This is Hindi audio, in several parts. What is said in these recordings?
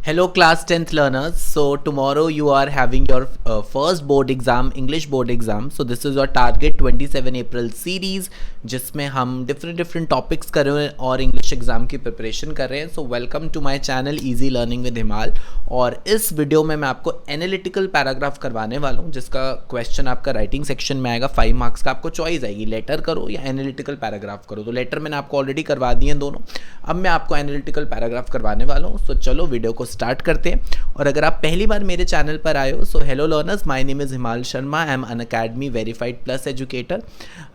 Hello class 10th learners. So tomorrow you are having your first board exam, English board exam. So this is your target 27 April series जिसमें हम different topics कर रहे हैं और English exam की preparation कर रहे हैं. So welcome to my channel Easy Learning with हिमाल. और इस वीडियो में मैं आपको एनालिटिकल पैराग्राफ करवाने वाला हूँ जिसका क्वेश्चन आपका राइटिंग सेक्शन में आएगा. 5 मार्क्स का आपको चॉइस आएगी, लेटर करो या एनालिटिकल पैराग्राफ करो. तो लेटर मैंने आपको ऑलरेडी करवा दिए हैं दोनों. अब मैं आपको एनालिटिकल पैराग्राफ करवाने वाला हूँ. सो चलो वीडियो को स्टार्ट करते हैं. और अगर आप पहली बार मेरे चैनल पर आए हो, so hello learners, my name is Himal Sharma. I am Unacademy verified plus educator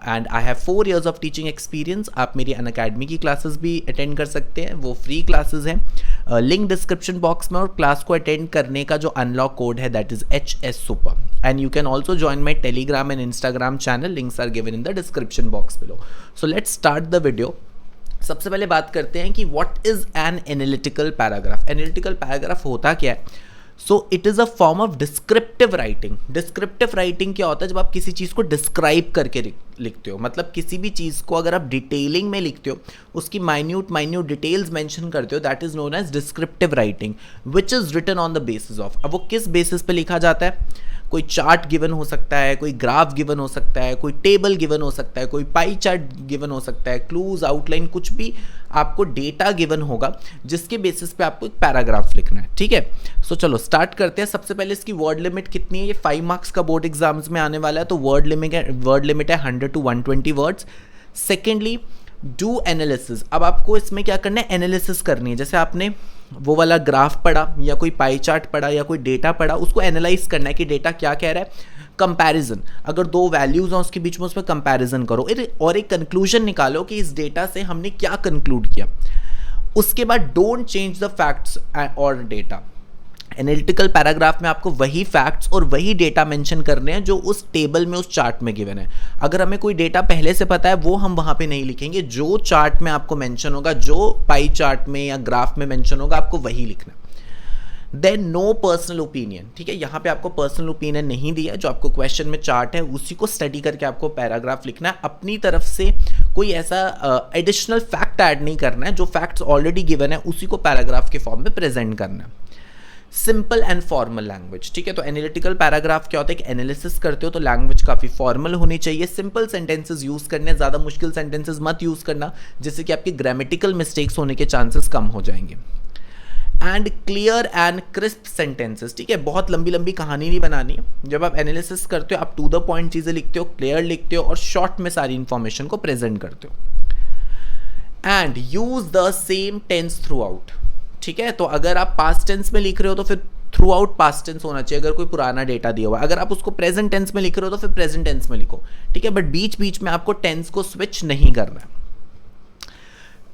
and I have 4 years of teaching experience. आप मेरी अनअकैडमी की क्लासेस भी अटेंड कर सकते हैं, वो फ्री क्लासेस हैं. लिंक डिस्क्रिप्शन बॉक्स में. और क्लास को अटेंड करने का जो अनलॉक कोड है that is HS super. And you can also join my Telegram and Instagram channel. Links are given in the description box below. So let's start the video. सबसे पहले बात करते हैं कि what is an analytical paragraph. Analytical paragraph होता क्या है? So it is a form of descriptive writing. Descriptive writing क्या होता है? जब आप किसी चीज़ को डिस्क्राइब करके लिखते हो, मतलब किसी भी चीज़ को अगर आप डिटेलिंग में लिखते हो, उसकी माइन्यूट डिटेल्स मेंशन करते हो, that is known as descriptive writing which is written on the basis of. अब वो किस बेसिस पे लिखा जाता है? कोई चार्ट गिवन हो सकता है, कोई ग्राफ गिवन हो सकता है, कोई टेबल गिवन हो सकता है, कोई पाई चार्ट गिवन हो सकता है, क्लूज, आउटलाइन, कुछ भी आपको डेटा गिवन होगा जिसके बेसिस पे आपको एक पैराग्राफ लिखना है. ठीक है, सो चलो स्टार्ट करते हैं. सबसे पहले इसकी वर्ड लिमिट कितनी है? ये 5 मार्क्स का बोर्ड एग्जाम्स में आने वाला है, तो वर्ड लिमिट है 100 to 120 words. Secondly, do analysis. अब आपको इसमें क्या करना है? एनालिसिस करनी है. जैसे आपने वो वाला ग्राफ पढ़ा या कोई पाई चार्ट पढ़ा या कोई डेटा पढ़ा, उसको एनालाइज करना है कि डेटा क्या कह रहा है. कंपैरिजन, अगर 2 वैल्यूज हैं उसके बीच में उसमें कंपैरिजन करो और एक कंक्लूजन निकालो कि इस डेटा से हमने क्या कंक्लूड किया. उसके बाद डोंट चेंज द फैक्ट्स और डेटा. एनालिटिकल पैराग्राफ में आपको वही फैक्ट्स और वही डेटा मेंशन करने हैं जो उस टेबल में, उस चार्ट में गिवन है. अगर हमें कोई डेटा पहले से पता है वो हम वहाँ पे नहीं लिखेंगे. जो चार्ट में आपको मेंशन होगा, जो पाई चार्ट में या ग्राफ में मेंशन होगा, आपको वही लिखना. Then no personal opinion. ठीक है, यहाँ पे आपको पर्सनल ओपिनियन नहीं दिया. जो आपको क्वेश्चन में चार्ट है उसी को स्टडी करके आपको पैराग्राफ लिखना है. अपनी तरफ से कोई ऐसा एडिशनल फैक्ट ऐड नहीं करना है. जो फैक्ट्स ऑलरेडी गिवन है उसी को पैराग्राफ के फॉर्म में प्रेजेंट करना है. Simple and formal language. ठीक है, तो एनालिटिकल पैराग्राफ क्या होता है कि एनालिसिस करते हो तो लैंग्वेज काफ़ी फॉर्मल होनी चाहिए. सिंपल सेंटेंसेस यूज़ करने, ज़्यादा मुश्किल सेंटेंसेस मत यूज़ करना जिससे कि आपकी ग्रामेटिकल मिस्टेक्स होने के चांसेस कम हो जाएंगे. And clear and crisp sentences. ठीक है, बहुत लंबी लंबी कहानी नहीं बनानी है. जब आप एनालिसिस करते हो आप टू द पॉइंट चीज़ें लिखते हो, क्लियर लिखते हो और शॉर्ट में सारी इंफॉर्मेशन को प्रेजेंट करते हो. And use the same tense throughout. ठीक है, तो अगर आप पास्ट टेंस में लिख रहे हो तो फिर थ्रू आउट पास्ट टेंस होना चाहिए. अगर कोई पुराना डेटा दिया हुआ है, अगर आप उसको प्रेजेंट टेंस में लिख रहे हो तो फिर प्रेजेंट टेंस में लिखो. ठीक है, बट बीच बीच में आपको टेंस को स्विच नहीं करना है.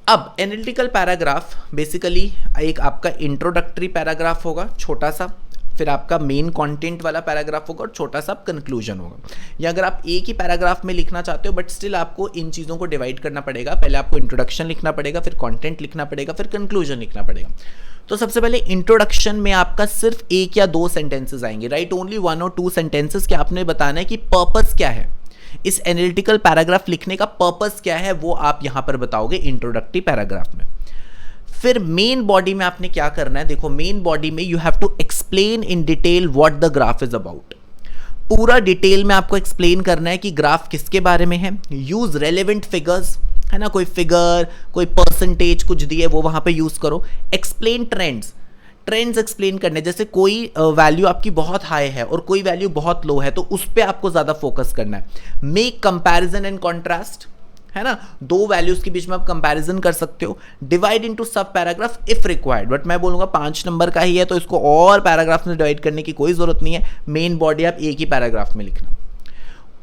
अब एनालिटिकल पैराग्राफ बेसिकली एक आपका इंट्रोडक्टरी पैराग्राफ होगा छोटा सा, फिर आपका मेन कंटेंट वाला पैराग्राफ होगा और छोटा सा कंक्लूजन होगा. या अगर आप एक ही पैराग्राफ में लिखना चाहते हो बट स्टिल आपको इन चीज़ों को डिवाइड करना पड़ेगा. पहले आपको इंट्रोडक्शन लिखना पड़ेगा, फिर कंटेंट लिखना पड़ेगा, फिर कंक्लूजन लिखना पड़ेगा. तो सबसे पहले इंट्रोडक्शन में आपका सिर्फ 1 या 2 सेंटेंसेस आएंगे. राइट, ओनली 1 or 2 सेंटेंसेस कि आपने बताना है कि पर्पस क्या है, इस एनालिटिकल पैराग्राफ लिखने का पर्पस क्या है, वो आप यहां पर बताओगे इंट्रोडक्टरी पैराग्राफ में. फिर मेन बॉडी में आपने क्या करना है? देखो, मेन बॉडी में you have to explain in detail what the graph is about. पूरा डिटेल में आपको एक्सप्लेन करना है कि ग्राफ किसके बारे में है. यूज रेलेवेंट फिगर्स, है ना, कोई फिगर, कोई परसेंटेज कुछ दिए वो वहां पे यूज करो. एक्सप्लेन ट्रेंड्स एक्सप्लेन करने. जैसे कोई वैल्यू आपकी बहुत हाई है और कोई वैल्यू बहुत लो है तो उस पर आपको ज़्यादा फोकस करना है. मेक कंपैरिजन एंड कॉन्ट्रास्ट, है ना, 2 वैल्यूज के बीच में आप कंपैरिजन कर सकते हो. डिवाइड इनटू सब पैराग्राफ इफ रिक्वायर्ड, बट मैं बोलूँगा 5 नंबर का ही है तो इसको और पैराग्राफ में डिवाइड करने की कोई ज़रूरत नहीं है. मेन बॉडी आप एक ही पैराग्राफ में लिखना.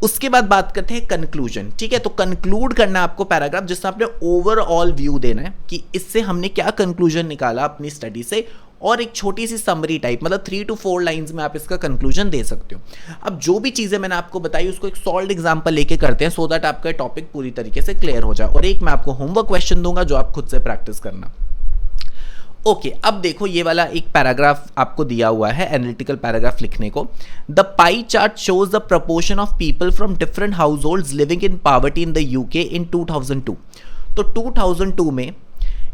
उसके बाद बात करते हैं कंक्लूजन. ठीक है, तो कंक्लूड करना आपको पैराग्राफ जिसमें आपने ओवरऑल व्यू देना है कि इससे हमने क्या कंक्लूजन निकाला अपनी स्टडी से, और एक छोटी सी समरी टाइप, मतलब 3 to 4 लाइंस में आप इसका कंक्लूजन दे सकते हो. अब जो भी चीज़ें मैंने आपको बताई उसको एक सॉल्व एग्जाम्पल लेके करते हैं सो दैट आपका टॉपिक पूरी तरीके से क्लियर हो जाए. और एक मैं आपको होमवर्क क्वेश्चन दूंगा जो आप खुद से प्रैक्टिस करना. ओके, अब देखो ये वाला एक पैराग्राफ आपको दिया हुआ है एनालिटिकल पैराग्राफ लिखने को. The pie chart shows the proportion of people from different households living in poverty in the UK इन 2002. तो 2002 में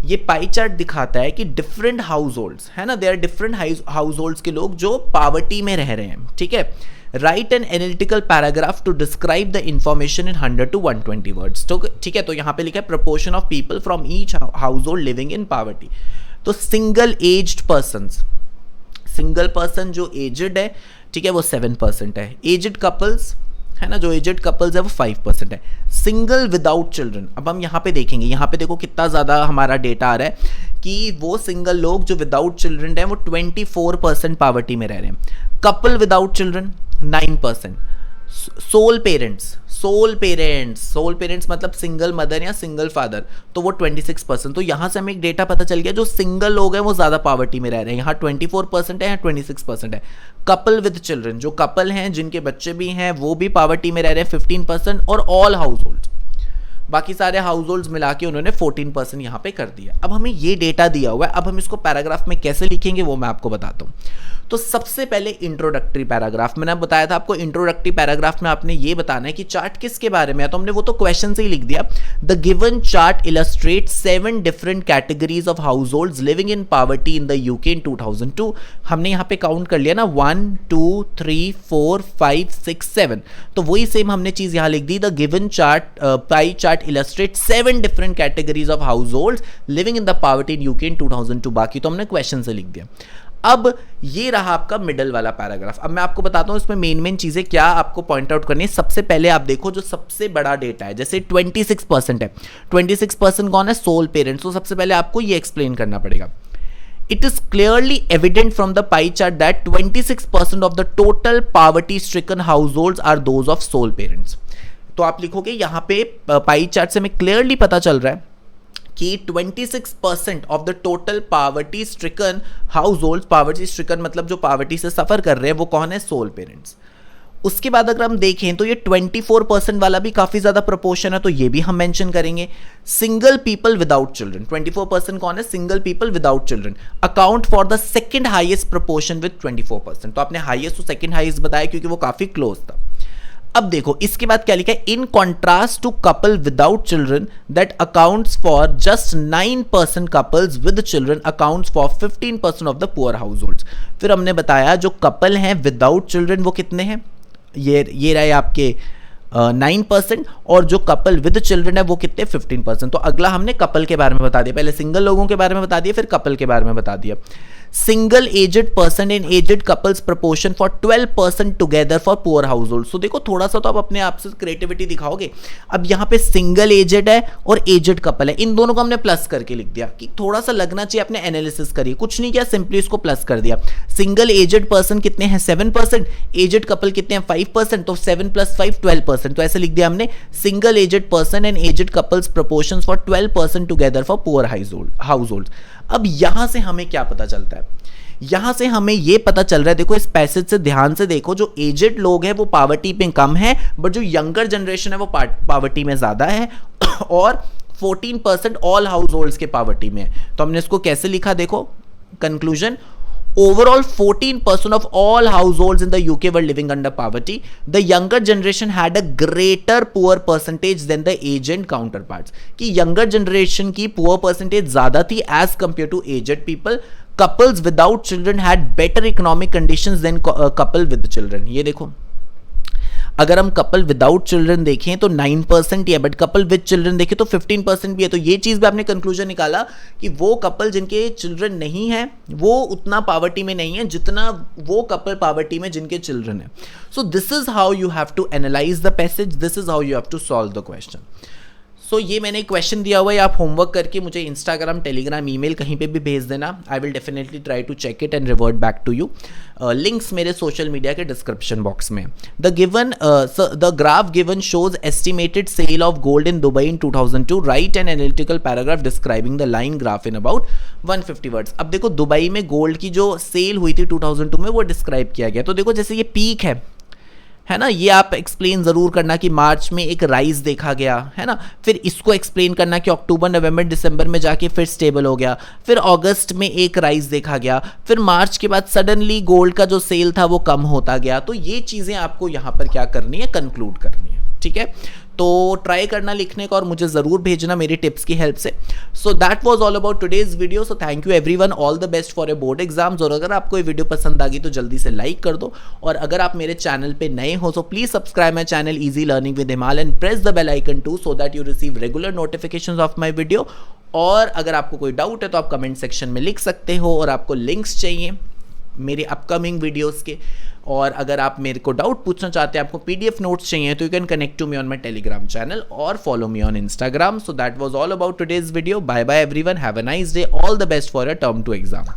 ये पाई चार्ट दिखाता है कि डिफरेंट हाउस होल्ड्स है ना, they are different households के लोग जो पावर्टी में रह रहे हैं, ठीक है। Write an analytical paragraph to describe the information in 100 to 120 words, तो ठीक है। तो यहाँ पे लिखा है proportion of people from each household living in poverty. तो single aged person, single person जो एजड है, ठीक है, वो 7% है। एजड कपल्स है ना, जो एजड कपल्स है वो 5% है। सिंगल विदाउट चिल्ड्रन, अब हम यहाँ पे देखेंगे, यहाँ पे देखो कितना ज़्यादा हमारा डेटा आ रहा है कि वो सिंगल लोग जो विदाउट चिल्ड्रन है वो 24% पावर्टी में रह रहे हैं। Couple without children 9%। Sole parents, sole parents मतलब सिंगल मदर या सिंगल फादर, तो वो 26%। तो यहाँ से हमें एक डेटा पता चल गया, जो सिंगल लोग हैं वो ज़्यादा पावर्टी में रह रहे हैं। यहाँ 24% है, यहाँ 26% है। कपल विद चिल्ड्रन, जो कपल हैं जिनके बच्चे भी हैं वो भी पावर्टी में रह रहे हैं 15%। और ऑल हाउस होल्ड, बाकी सारे हाउस होल्ड्स मिला के उन्होंने 14% यहाँ पे कर दिया। अब हमें ये डेटा दिया हुआ है, अब हम इसको पैराग्राफ में कैसे लिखेंगे वो मैं आपको बताता हूँ। तो सबसे पहले इंट्रोडक्टरी पैराग्राफ, मैंने बताया था आपको इंट्रोडक्टरी पैराग्राफ में आपने ये बताना है कि चार्ट किसके बारे में है, तो हमने वो तो क्वेश्चन से ही लिख दिया। The given chart illustrate 7 different categories of households living in poverty in the UK in 2002। हमने यहाँ पे काउंट कर लिया ना, 1 2 3 4 5 6 7, तो वही सेम हमने चीज यहाँ लिख दी। The given chart pie chart illustrate 7 different categories of households living in the poverty in UK in 2002, बाकी तो हमने क्वेश्चन से लिख दिया। अब ये रहा आपका मिडल वाला पैराग्राफ। अब मैं आपको बताता हूं इसमें मेन चीजें क्या आपको पॉइंट आउट करनी है। सबसे पहले आप देखो जो सबसे बड़ा डेटा है, जैसे 26% है, 26% कौन है, सोल पेरेंट्स। तो सबसे पहले आपको ये एक्सप्लेन करना पड़ेगा। It is clearly evident from the pie chart that 26% of the total poverty-stricken households are those of sole parents. तो आप लिखोगे यहाँ पे पाई चार्ट से हमें क्लियरली पता चल रहा है कि 26% of the total poverty stricken house hold, poverty stricken मतलब जो पावर्टी से सफर कर रहे हैं वो कौन है, सोल पेरेंट्स। उसके बाद अगर हम देखें तो ये 24% वाला भी काफी ज्यादा प्रोपोर्शन है, तो ये भी हम मेंशन करेंगे। सिंगल पीपल विदाउट चिल्ड्रन, 24% कौन है, single people without children, account for the second highest proportion with 24%। तो आपने हाईएस्ट और सेकंड हाईएस्ट बताया क्योंकि वो काफी क्लोज था। अब देखो इसके बाद क्या लिखा है, in contrast to couple without children that accounts for just 9% couples with children accounts for 15% of the poor households. फिर हमने बताया जो कपल हैं विदाउट चिल्ड्रन वो कितने हैं, ये रहे आपके 9%, और जो कपल विद चिल्ड्रन है वो कितने, 15%। तो अगला हमने कपल के बारे में बता दिया, पहले सिंगल लोगों के बारे में बता दिया, फिर कपल के बारे में बता दिया। Single aged person in aged couples proportion for 12% together for poor household. So देखो थोड़ा सा तो आप अपने आप से क्रिएटिविटी दिखाओगे। अब यहाँ पे सिंगल एजेड है और एजेड कपल है, इन दोनों को हमने प्लस करके लिख दिया कि थोड़ा सा लगना चाहिए आपने एनालिसिस करिए, कुछ नहीं किया, सिंपली इसको प्लस कर दिया। सिंगल एजेड पर्सन कितने हैं, 7%, एजेड कपल कितने हैं, 5%, तो 7 + 5 12%। तो ऐसे लिख दिया हमने, single aged person and aged couples proportion for 12% together for poor household. अब यहां से हमें क्या पता चलता है, यहां से हमें यह पता चल रहा है, देखो इस पैसेज से ध्यान से देखो, जो एजेड लोग हैं वो पावर्टी में कम है, बट जो यंगर जनरेशन है वो पावर्टी में ज्यादा है, और 14% ऑल हाउस होल्ड्स के पावर्टी में है। तो हमने इसको कैसे लिखा, देखो conclusion, overall 14% of all households in the UK were living under poverty. The younger generation had a greater poor percentage than the aged counterparts. कि younger generation की poor percentage ज़्यादा थी as compared to aged people. Couples without children had better economic conditions than couple with children. ये देखो, अगर हम कपल विदाउट चिल्ड्रन देखें तो 9% ही है, बट कपल विद चिल्ड्रन देखें तो 15% भी है। तो ये चीज़ भी आपने कंक्लूजन निकाला कि वो कपल जिनके चिल्ड्रन नहीं है वो उतना पावर्टी में नहीं है जितना वो कपल पावर्टी में जिनके चिल्ड्रन है। So this is how you have to analyse the passage, this is how you have to solve the question. So ये मैंने एक क्वेश्चन दिया हुआ है, आप होमवर्क करके मुझे इंस्टाग्राम, टेलीग्राम, ईमेल कहीं पे भी भेज देना। I will definitely try to check it and revert back to you. Links मेरे सोशल मीडिया के डिस्क्रिप्शन बॉक्स में। The graph given shows estimated sale of gold in Dubai in 2002, right an analytical paragraph describing the line graph in about 150 words. अब देखो दुबई में गोल्ड की जो सेल हुई थी 2002 में वो डिस्क्राइब किया गया। तो देखो जैसे ये पीक है ना, ये आप एक्सप्लेन जरूर करना कि मार्च में एक राइज देखा गया है ना, फिर इसको एक्सप्लेन करना कि अक्टूबर, नवंबर, दिसंबर में जाके फिर स्टेबल हो गया, फिर अगस्त में एक राइज देखा गया, फिर मार्च के बाद सडनली गोल्ड का जो सेल था वो कम होता गया। तो ये चीजें आपको यहाँ पर क्या करनी है, कंक्लूड करनी है, ठीक है। तो ट्राई करना लिखने का और मुझे ज़रूर भेजना मेरी टिप्स की हेल्प से. सो that was all about today's video. So thank you everyone, all the best for a board exams. और अगर आपको ये वीडियो पसंद आ गई तो जल्दी से लाइक कर दो. और अगर आप मेरे चैनल पे नए हो तो please subscribe my channel easy learning with Himal and press the bell icon to so that you receive regular notifications of my video. और अगर आपको कोई डाउट है तो आप कमेंट सेक्शन में लिख सकते हो. और आपको लिंक्स चाहिए मेरे अपकमिंग वीडियोस के, और अगर आप मेरे को डाउट पूछना चाहते हैं, आपको पीडीएफ नोट्स चाहिए, तो you can connect to me on my Telegram channel और follow me on Instagram. So that was all about today's video. Bye bye everyone, have a nice day, all the best for a term 2 exam.